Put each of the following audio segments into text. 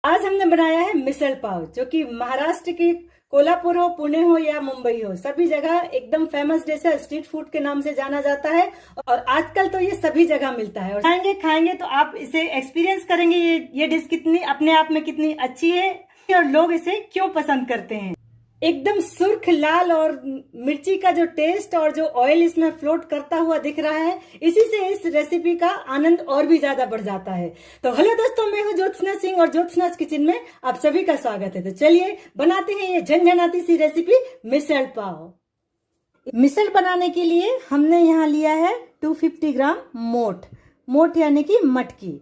आज हमने बनाया है मिसल पाव, जो कि महाराष्ट्र की कोल्हापुर हो, पुणे हो या मुंबई हो, सभी जगह एकदम फेमस डिश है। स्ट्रीट फूड के नाम से जाना जाता है और आजकल तो ये सभी जगह मिलता है। और खाएंगे तो आप इसे एक्सपीरियंस करेंगे ये डिश कितनी अपने आप में कितनी अच्छी है और लोग इसे क्यों पसंद करते हैं। एकदम सुर्ख लाल और मिर्ची का जो टेस्ट और जो ऑयल इसमें फ्लोट करता हुआ दिख रहा है, इसी से इस रेसिपी का आनंद और भी ज्यादा बढ़ जाता है। तो हेलो दोस्तों, मैं हूं ज्योत्सना सिंह और ज्योत्सना's किचन में आप सभी का स्वागत है। तो चलिए बनाते हैं ये झनझनाती सी रेसिपी मिसल पाव। मिसल बनाने के लिए हमने यहाँ लिया है 250 ग्राम मोठ यानी कि मटकी।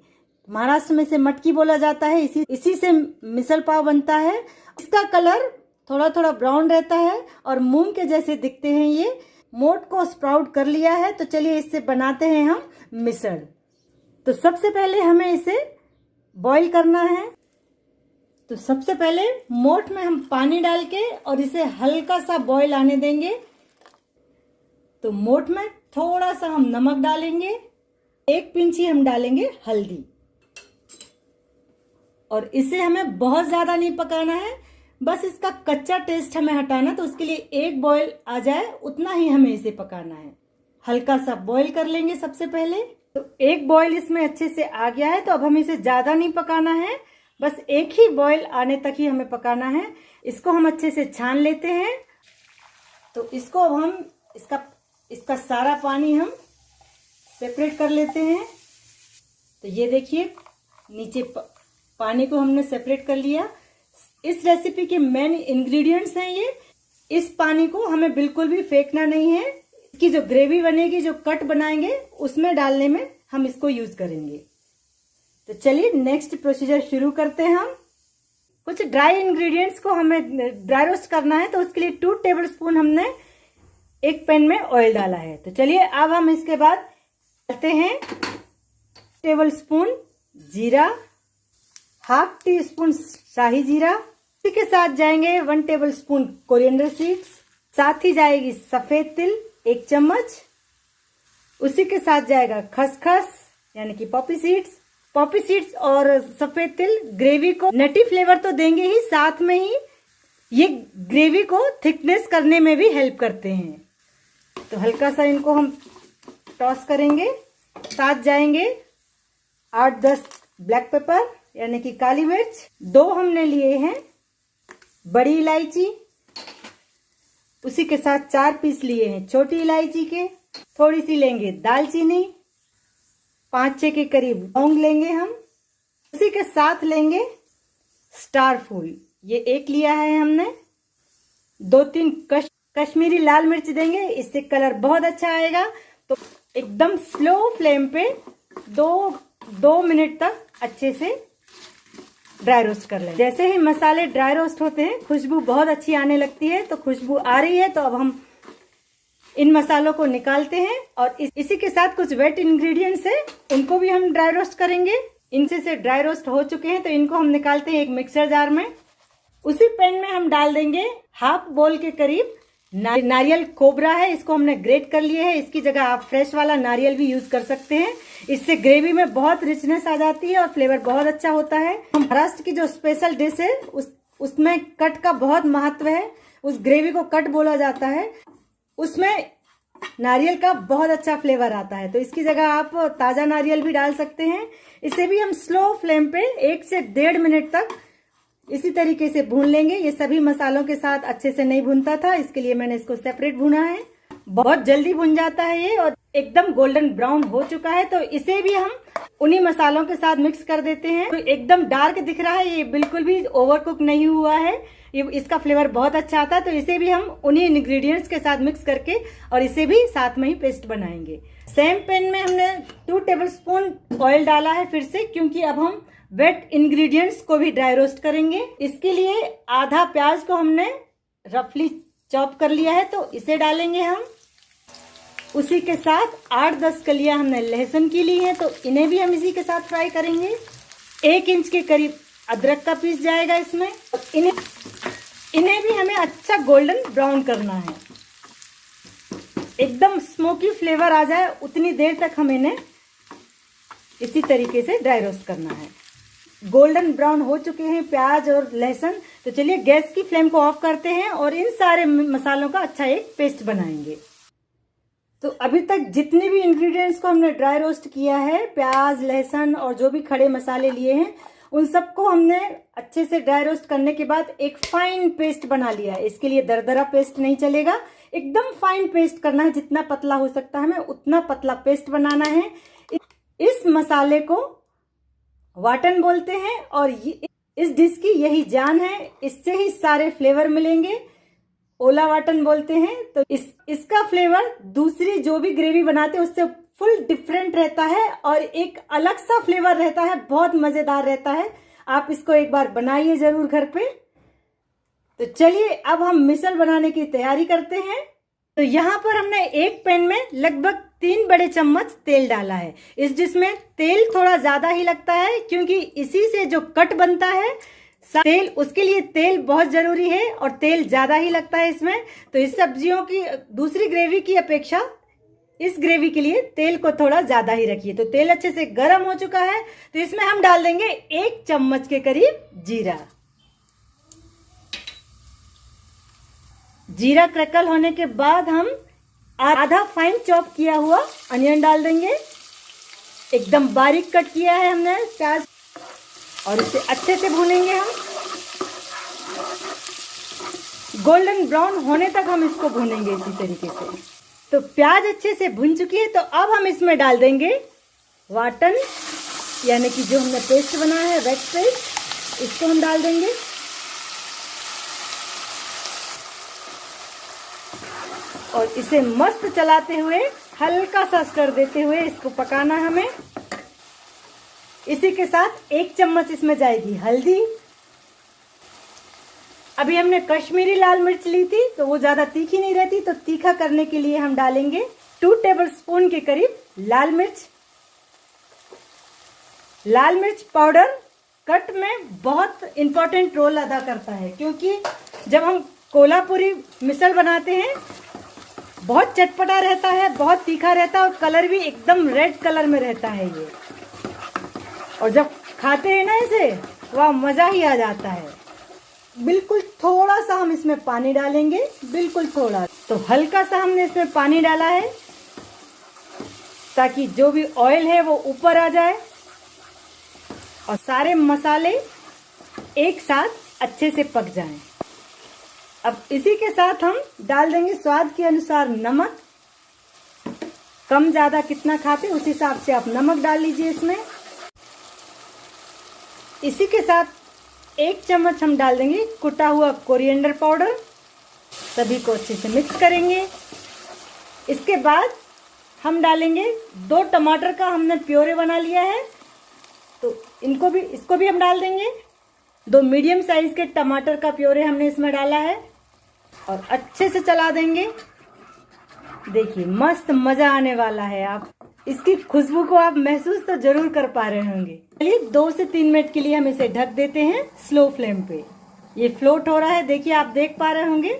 महाराष्ट्र में से मटकी बोला जाता है, इसी से मिसल पाव बनता है। इसका कलर थोड़ा थोड़ा ब्राउन रहता है और मूंग के जैसे दिखते हैं। ये मोठ को स्प्राउट कर लिया है। तो चलिए इससे बनाते हैं हम मिसल। तो सबसे पहले हमें इसे बॉईल करना है। तो सबसे पहले मोठ में हम पानी डाल के और इसे हल्का सा बॉईल आने देंगे। तो मोठ में थोड़ा सा हम नमक डालेंगे, एक पिंच ही हम डालेंगे हल्दी, और इसे हमें बहुत ज्यादा नहीं पकाना है, बस इसका कच्चा टेस्ट हमें हटाना। तो उसके लिए एक बॉईल आ जाए उतना ही हमें इसे पकाना है। हल्का सा बॉईल कर लेंगे सबसे पहले। तो एक बॉईल इसमें अच्छे से आ गया है। तो अब हमें इसे ज्यादा नहीं पकाना है, बस एक ही बॉईल आने तक ही हमें पकाना है। इसको हम अच्छे से छान लेते हैं। तो इसको अब हम इसका सारा पानी हम सेपरेट कर लेते हैं। तो ये देखिए, नीचे पानी को हमने सेपरेट कर लिया। इस रेसिपी के मेन इंग्रेडिएंट्स हैं ये। इस पानी को हमें बिल्कुल भी फेंकना नहीं है। इसकी जो ग्रेवी बनेगी, जो कट बनाएंगे, उसमें डालने में हम इसको यूज करेंगे। तो चलिए नेक्स्ट प्रोसीजर शुरू करते हैं। हम कुछ ड्राई इंग्रेडिएंट्स को हमें ड्राई रोस्ट करना है। तो उसके लिए 2 टेबलस्पून हमने एक पैन में ऑयल डाला है। तो चलिए अब हम इसके बाद डालते हैं टेबलस्पून जीरा, हाफ टी स्पून शाही जीरा, इसी के साथ जाएंगे 1 टेबलस्पून कोरिएंडर सीड्स, साथ ही जाएगी सफेद तिल 1 चम्मच, उसी के साथ जाएगा खसखस यानी कि पॉपी सीड्स और सफेद तिल ग्रेवी को नटी फ्लेवर तो देंगे ही, साथ में ही ये ग्रेवी को थिकनेस करने में भी हेल्प करते हैं। तो हल्का सा इनको हम टॉस करेंगे। साथ जाएंगे 8-10 ब्लैक पेपर यानी कि काली मिर्च, 2 हमने लिए हैं बड़ी इलायची, उसी के साथ 4 पीस लिए हैं छोटी इलायची के, थोड़ी सी लेंगे दालचीनी, 5-6 के करीब लौंग लेंगे हम, उसी के साथ लेंगे स्टार फूल, ये 1 लिया है हमने। 2-3 कश्मीरी लाल मिर्च देंगे, इससे कलर बहुत अच्छा आएगा। तो एकदम स्लो फ्लेम पे 2 मिनट तक अच्छे से ड्राई रोस्ट कर लें। जैसे ही मसाले ड्राई रोस्ट होते हैं, खुशबू बहुत अच्छी आने लगती है। तो खुशबू आ रही है, तो अब हम इन मसालों को निकालते हैं और इसी के साथ कुछ वेट इंग्रेडिएंट्स है, उनको भी हम ड्राई रोस्ट करेंगे। इनसे से ड्राई रोस्ट हो चुके हैं, तो इनको हम निकालते हैं एक मिक्सर जार में। उसी पैन में हम डाल देंगे हाफ बोल के करीब नारियल कोबरा है, इसको हमने ग्रेट कर लिए है। इसकी जगह आप फ्रेश वाला नारियल भी यूज कर सकते हैं। इससे ग्रेवी में बहुत रिचनेस आ जाती है और फ्लेवर बहुत अच्छा होता है। महाराष्ट्र की जो स्पेशल डिश है उसमें कट का बहुत महत्व है। उस ग्रेवी को कट बोला जाता है, उसमें नारियल का बहुत अच्छा फ्लेवर आता है। तो इसकी जगह आप ताजा नारियल भी डाल सकते हैं। इसे भी हम स्लो फ्लेम पे 1 से 1.5 मिनट तक इसी तरीके से भून लेंगे। ये सभी मसालों के साथ अच्छे से नहीं भूनता था, इसके लिए मैंने इसको सेपरेट भुना है। बहुत जल्दी भुन जाता है ये और एकदम गोल्डन ब्राउन हो चुका है। तो इसे भी हम उन्हीं मसालों के साथ मिक्स कर देते हैं। तो एकदम डार्क दिख रहा है, ये बिल्कुल भी ओवरकुक नहीं हुआ है, ये इसका फ्लेवर बहुत अच्छा आता है। तो इसे भी हम उन्हीं इंग्रेडिएंट्स के साथ मिक्स करके और इसे भी साथ में ही पेस्ट बनाएंगे। सेम पैन में हमने 2 टेबलस्पून ऑयल डाला है फिर से, क्योंकि अब हम वेट इंग्रेडिएंट्स को भी ड्राई रोस्ट करेंगे। इसके लिए आधा प्याज को हमने रफली चॉप कर लिया है, तो इसे डालेंगे हम। उसी के साथ 8-10 कलियां हमने लहसुन की ली हैं, तो इन्हें भी हम इसी के साथ फ्राई करेंगे। 1 इंच के करीब अदरक का पीस जाएगा इसमें। इन्हें भी हमें अच्छा गोल्डन ब्राउन करना है, एकदम स्मोकी फ्लेवर आ जाए उतनी देर तक हम इन्हें इसी तरीके से ड्राई रोस्ट करना है। गोल्डन ब्राउन हो चुके हैं प्याज और लहसुन। तो चलिए गैस की फ्लेम को ऑफ करते हैं और इन सारे मसालों का अच्छा एक पेस्ट बनाएंगे। तो अभी तक जितने भी इंग्रेडिएंट्स को हमने ड्राई रोस्ट किया है, प्याज, लहसुन और जो भी खड़े मसाले लिए हैं, उन सबको हमने अच्छे से ड्राई रोस्ट करने के बाद एक फाइन पेस्ट बना लिया है। इसके लिए दरदरा पेस्ट नहीं चलेगा, एकदम फाइन पेस्ट करना है। जितना पतला हो सकता है हमें उतना पतला पेस्ट बनाना है। इस मसाले को वाटन बोलते हैं और इस डिश की यही जान है, इससे ही सारे फ्लेवर मिलेंगे। ओला वाटन बोलते हैं। तो इसका फ्लेवर दूसरी जो भी ग्रेवी बनाते हैं उससे फुल डिफरेंट रहता है और एक अलग सा फ्लेवर रहता है, बहुत मजेदार रहता है। आप इसको एक बार बनाइए जरूर घर पे। तो चलिए अब हम मिसल बनाने की तैयारी करते हैं। तो यहाँ पर हमने एक पैन में लगभग 3 बड़े चम्मच तेल डाला है। इस डिश में तेल थोड़ा ज्यादा ही लगता है क्योंकि इसी से जो कट बनता है तेल, उसके लिए तेल बहुत जरूरी है और तेल ज्यादा ही लगता है इसमें। तो इस सब्जियों की दूसरी ग्रेवी की अपेक्षा इस ग्रेवी के लिए तेल को थोड़ा ज्यादा ही रखिए। तो तेल अच्छे से गर्म हो चुका है, तो इसमें हम डाल देंगे 1 चम्मच के करीब जीरा। जीरा क्रैकल होने के बाद हम आधा फाइन चॉप किया हुआ अनियन डाल देंगे। एकदम बारीक कट किया है हमने प्याज और इसे अच्छे से भूनेंगे हम। गोल्डन ब्राउन होने तक हम इसको भूनेंगे इसी तरीके से। तो प्याज अच्छे से भुन चुकी है, तो अब हम इसमें डाल देंगे वाटन, यानी कि जो हमने पेस्ट बनाया है वेट पेस्ट, इसको हम डाल देंगे। और इसे मस्त चलाते हुए हल्का सा स्टर देते हुए इसको पकाना है हमें। इसी के साथ 1 चम्मच इसमें जाएगी हल्दी। अभी हमने कश्मीरी लाल मिर्च ली थी तो वो ज्यादा तीखी नहीं रहती, तो तीखा करने के लिए हम डालेंगे 2 टेबलस्पून के करीब लाल मिर्च। लाल मिर्च पाउडर कट में बहुत इंपॉर्टेंट रोल अदा करता है, क्योंकि जब हम कोल्हापुरी मिसल बनाते हैं बहुत चटपटा रहता है, बहुत तीखा रहता है और कलर भी एकदम रेड कलर में रहता है ये। और जब खाते हैं ना इसे, वाह मजा ही आ जाता है। बिल्कुल थोड़ा सा हम इसमें पानी डालेंगे, बिल्कुल थोड़ा। तो हल्का सा हमने इसमें पानी डाला है ताकि जो भी ऑयल है वो ऊपर आ जाए और सारे मसाले एक साथ अच्छे से पक जाएं। अब इसी के साथ हम डाल देंगे स्वाद के अनुसार नमक। कम ज्यादा कितना खाते उस हिसाब से आप नमक डाल लीजिए इसमें। इसी के साथ 1 चम्मच हम डाल देंगे कुटा हुआ कोरिएंडर पाउडर। सभी को अच्छे से मिक्स करेंगे। इसके बाद हम डालेंगे 2 टमाटर का हमने प्योरे बना लिया है, तो इसको भी हम डाल देंगे। 2 मीडियम साइज के टमाटर का प्योरे हमने इसमें डाला है और अच्छे से चला देंगे। देखिए मस्त मजा आने वाला है। आप इसकी खुशबू को आप महसूस तो जरूर कर पा रहे होंगे। चलिए 2 से 3 मिनट के लिए हम इसे ढक देते हैं स्लो फ्लेम पे। ये फ्लोट हो रहा है, देखिए आप देख पा रहे होंगे।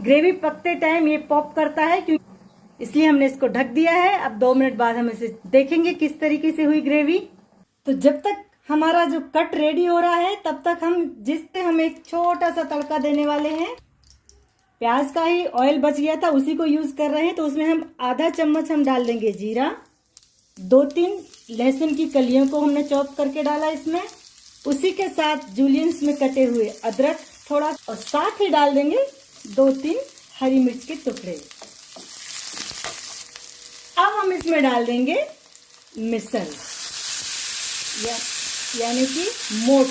ग्रेवी पकते टाइम ये पॉप करता है, क्योंकि इसलिए हमने इसको ढक दिया है। अब 2 मिनट बाद हम इसे देखेंगे किस तरीके से हुई ग्रेवी। तो जब तक हमारा जो कट रेडी हो रहा है तब तक हम एक छोटा सा तड़का देने वाले हैं। प्याज का ही ऑयल बच गया था, उसी को यूज कर रहे हैं। तो उसमें हम आधा चम्मच हम डाल देंगे जीरा। 2-3 लहसुन की कलियों को हमने चॉप करके डाला इसमें। उसी के साथ जूलियंस में कटे हुए अदरक थोड़ा, और साथ ही डाल देंगे 2-3 हरी मिर्च के टुकड़े। अब हम इसमें डाल देंगे मिसल, यानी कि मोठ।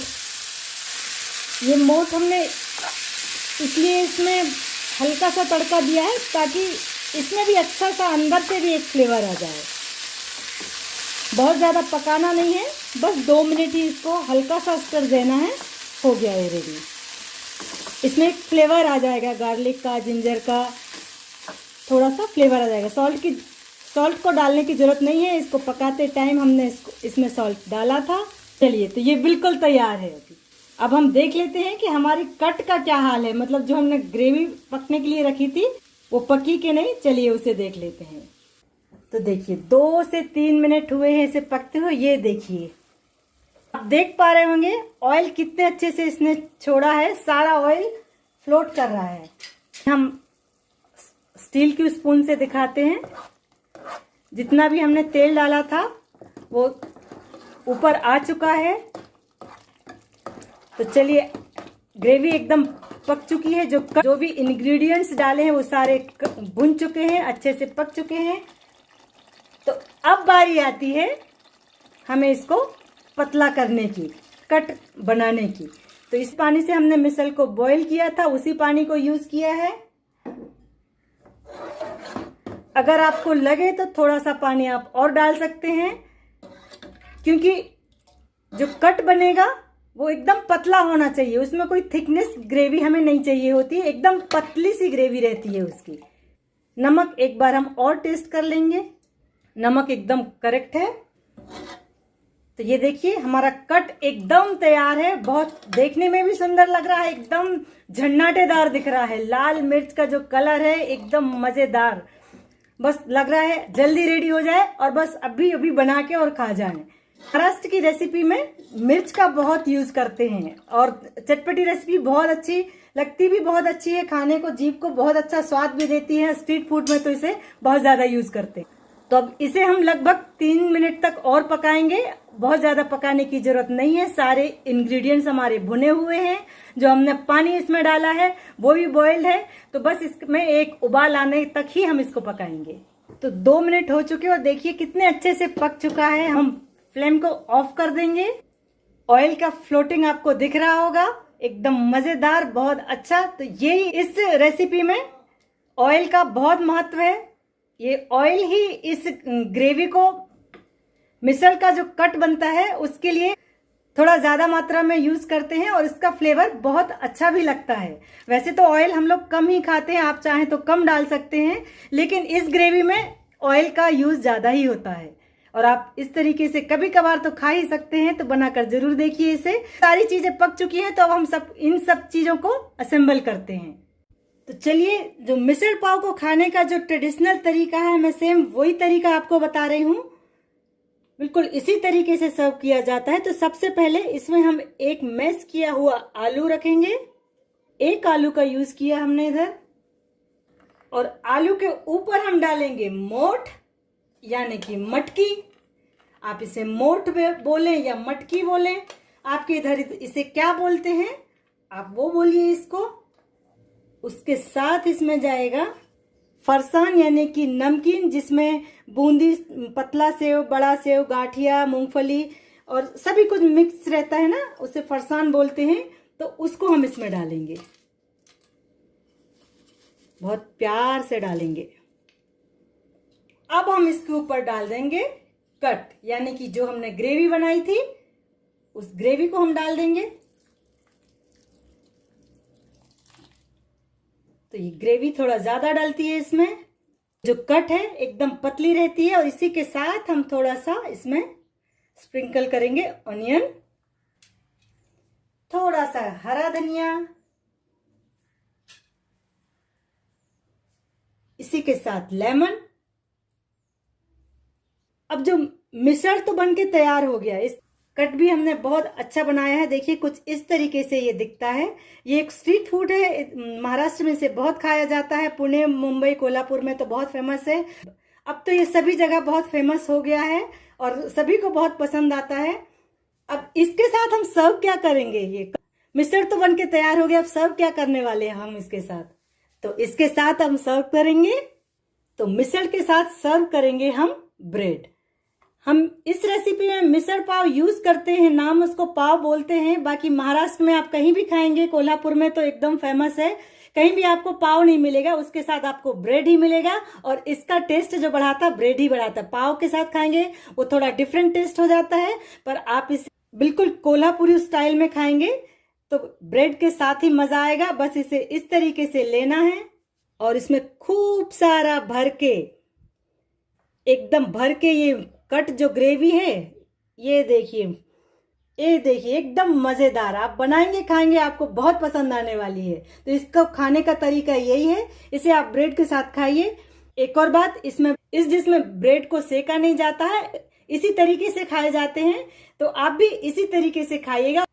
ये मोठ हमने इसलिए इसमें हल्का सा तड़का दिया है ताकि इसमें भी अच्छा सा अंदर से भी एक फ्लेवर आ जाए। बहुत ज़्यादा पकाना नहीं है, बस 2 मिनट ही इसको हल्का सा स्टर देना है। हो गया है रेडी। इसमें एक फ्लेवर आ जाएगा गार्लिक का, जिंजर का, थोड़ा सा फ्लेवर आ जाएगा। सॉल्ट को डालने की ज़रूरत नहीं है, इसको पकाते टाइम हमने इसमें सॉल्ट डाला था। चलिए तो ये बिल्कुल तैयार है। अब हम देख लेते हैं कि हमारी कट का क्या हाल है, मतलब जो हमने ग्रेवी पकने के लिए रखी थी वो पकी कि नहीं। चलिए उसे देख लेते हैं। तो देखिए 2 से 3 मिनट हुए हैं इसे पकते हुए। ये देखिए आप देख पा रहे होंगे ऑयल कितने अच्छे से इसने छोड़ा है, सारा ऑयल फ्लोट कर रहा है। हम स्टील की स्पून से दिखाते हैं। जितना भी हमने तेल डाला था वो ऊपर आ चुका है। तो चलिए, ग्रेवी एकदम पक चुकी है। जो भी इंग्रेडिएंट्स डाले हैं वो सारे भुन चुके हैं, अच्छे से पक चुके हैं। तो अब बारी आती है हमें इसको पतला करने की, कट बनाने की। तो इस पानी से हमने मिसल को बॉईल किया था, उसी पानी को यूज किया है। अगर आपको लगे तो थोड़ा सा पानी आप और डाल सकते हैं, क्योंकि जो कट बनेगा वो एकदम पतला होना चाहिए। उसमें कोई थिकनेस ग्रेवी हमें नहीं चाहिए होती है, एकदम पतली सी ग्रेवी रहती है उसकी। नमक एक बार हम और टेस्ट कर लेंगे। नमक एकदम करेक्ट है। तो ये देखिए हमारा कट एकदम तैयार है। बहुत देखने में भी सुंदर लग रहा है, एकदम झन्नाटेदार दिख रहा है। लाल मिर्च का जो कलर है एकदम मजेदार। बस लग रहा है जल्दी रेडी हो जाए और बस अभी अभी बना के और खा जाए। महाराष्ट्र की रेसिपी में मिर्च का बहुत यूज करते हैं और चटपटी रेसिपी बहुत अच्छी लगती भी बहुत अच्छी है। खाने को, जीभ को बहुत अच्छा स्वाद भी देती है। स्ट्रीट फूड में तो इसे बहुत ज्यादा यूज करते हैं। तो अब इसे हम लगभग 3 मिनट तक और पकाएंगे। बहुत ज्यादा पकाने की जरूरत नहीं है। सारे इंग्रेडिएंट्स हमारे भुने हुए हैं। जो हमने पानी इसमें डाला है वो भी बॉइल्ड है। तो बस इसमें एक उबाल आने तक ही हम इसको पकाएंगे। तो 2 मिनट हो चुके और देखिए कितने अच्छे से पक चुका है। हम फ्लेम को ऑफ कर देंगे। ऑयल का फ्लोटिंग आपको दिख रहा होगा, एकदम मजेदार, बहुत अच्छा। तो यही इस रेसिपी में ऑयल का बहुत महत्व है। ये ऑयल ही इस ग्रेवी को, मिसल का जो कट बनता है उसके लिए थोड़ा ज्यादा मात्रा में यूज करते हैं और इसका फ्लेवर बहुत अच्छा भी लगता है। वैसे तो ऑयल हम लोग कम ही खाते हैं, आप चाहें तो कम डाल सकते हैं, लेकिन इस ग्रेवी में ऑयल का यूज ज्यादा ही होता है। और आप इस तरीके से कभी कभार तो खा ही सकते हैं। तो बनाकर जरूर देखिए इसे। सारी चीजें पक चुकी हैं, तो अब हम इन सब चीजों को असेंबल करते हैं। तो चलिए, जो मिसल पाव को खाने का जो ट्रेडिशनल तरीका है, मैं सेम वही तरीका आपको बता रही हूँ। बिल्कुल इसी तरीके से सर्व किया जाता है। तो सबसे पहले इसमें हम एक मैश किया हुआ आलू रखेंगे। एक आलू का यूज किया हमने इधर। और आलू के ऊपर हम डालेंगे मोठ, यानी कि मटकी। आप इसे मोठ बोलें या मटकी बोलें, आपके इधर इसे क्या बोलते हैं आप वो बोलिए इसको। उसके साथ इसमें जाएगा फरसान, यानी कि नमकीन, जिसमें बूंदी, पतला सेव, बड़ा सेव, गाठिया, मूंगफली और सभी कुछ मिक्स रहता है ना, उसे फरसान बोलते हैं। तो उसको हम इसमें डालेंगे, बहुत प्यार से डालेंगे। अब हम इसके ऊपर डाल देंगे कट, यानी कि जो हमने ग्रेवी बनाई थी उस ग्रेवी को हम डाल देंगे। तो ये ग्रेवी थोड़ा ज्यादा डलती है इसमें। जो कट है एकदम पतली रहती है। और इसी के साथ हम थोड़ा सा इसमें स्प्रिंकल करेंगे ऑनियन, थोड़ा सा हरा धनिया, इसी के साथ लेमन। अब जो मिसल तो बनके तैयार हो गया। इस कट भी हमने बहुत अच्छा बनाया है। देखिए कुछ इस तरीके से ये दिखता है। ये एक स्ट्रीट फूड है, महाराष्ट्र में इसे बहुत खाया जाता है। पुणे, मुंबई, कोल्हापुर में तो बहुत फेमस है। अब तो ये सभी जगह बहुत फेमस हो गया है और सभी को बहुत पसंद आता है। अब इसके साथ हम सर्व क्या करेंगे? ये मिसल तो बनके तैयार हो गया, अब सर्व क्या करने वाले हैं हम इसके साथ? तो इसके साथ हम सर्व करेंगे, तो मिसल के साथ सर्व करेंगे हम ब्रेड। हम इस रेसिपी में मिसल पाव यूज करते हैं, नाम उसको पाव बोलते हैं। बाकी महाराष्ट्र में आप कहीं भी खाएंगे, कोल्हापुर में तो एकदम फेमस है, कहीं भी आपको पाव नहीं मिलेगा, उसके साथ आपको ब्रेड ही मिलेगा। और इसका टेस्ट जो बढ़ाता, ब्रेड ही बढ़ाता। पाव के साथ खाएंगे वो थोड़ा डिफरेंट टेस्ट हो जाता है, पर आप इसे बिल्कुल कोल्हापुरी स्टाइल में खाएंगे तो ब्रेड के साथ ही मजा आएगा। बस इसे इस तरीके से लेना है और इसमें खूब सारा भर के, एकदम भर के ये कट जो ग्रेवी है, ये देखिए एकदम मजेदार। आप बनाएंगे, खाएंगे, आपको बहुत पसंद आने वाली है। तो इसको खाने का तरीका यही है, इसे आप ब्रेड के साथ खाइए। एक और बात, इसमें इस डिश में ब्रेड को सेका नहीं जाता है, इसी तरीके से खाए जाते हैं, तो आप भी इसी तरीके से खाइएगा।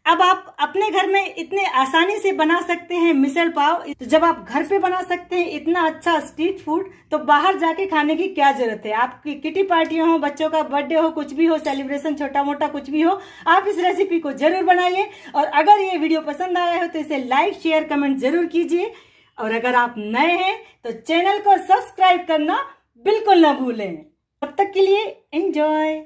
अब आप अपने घर में इतने आसानी से बना सकते हैं मिसल पाव। तो जब आप घर पे बना सकते हैं इतना अच्छा स्ट्रीट फूड, तो बाहर जाके खाने की क्या जरूरत है। आपकी किटी पार्टी हो, बच्चों का बर्थडे हो, कुछ भी हो, सेलिब्रेशन छोटा मोटा कुछ भी हो, आप इस रेसिपी को जरूर बनाइए। और अगर ये वीडियो पसंद आया हो तो इसे लाइक शेयर कमेंट जरूर कीजिए। और अगर आप नए हैं तो चैनल को सब्सक्राइब करना बिल्कुल ना भूलें। तब तक के लिए एंजॉय।